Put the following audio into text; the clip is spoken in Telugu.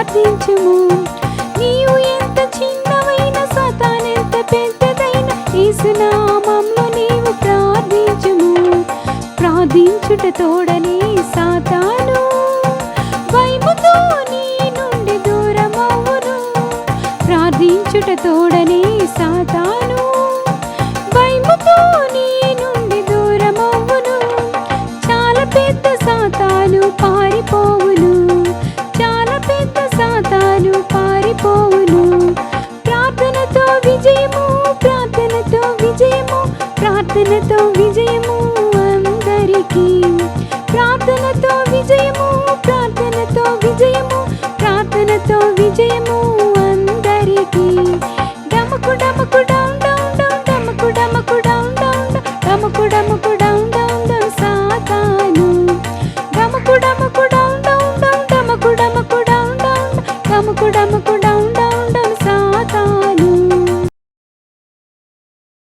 ప్రార్థించుము. నీవు ఎంత చిన్నవైన సాతానెంత పెద్దదైన యేసు నామములో నీవు ప్రార్థించుము. ప్రార్థించుట తోడనే సాతాను భయముతో నీ నుండి దూరమవును. ప్రార్థించుట తోడనే సాతాను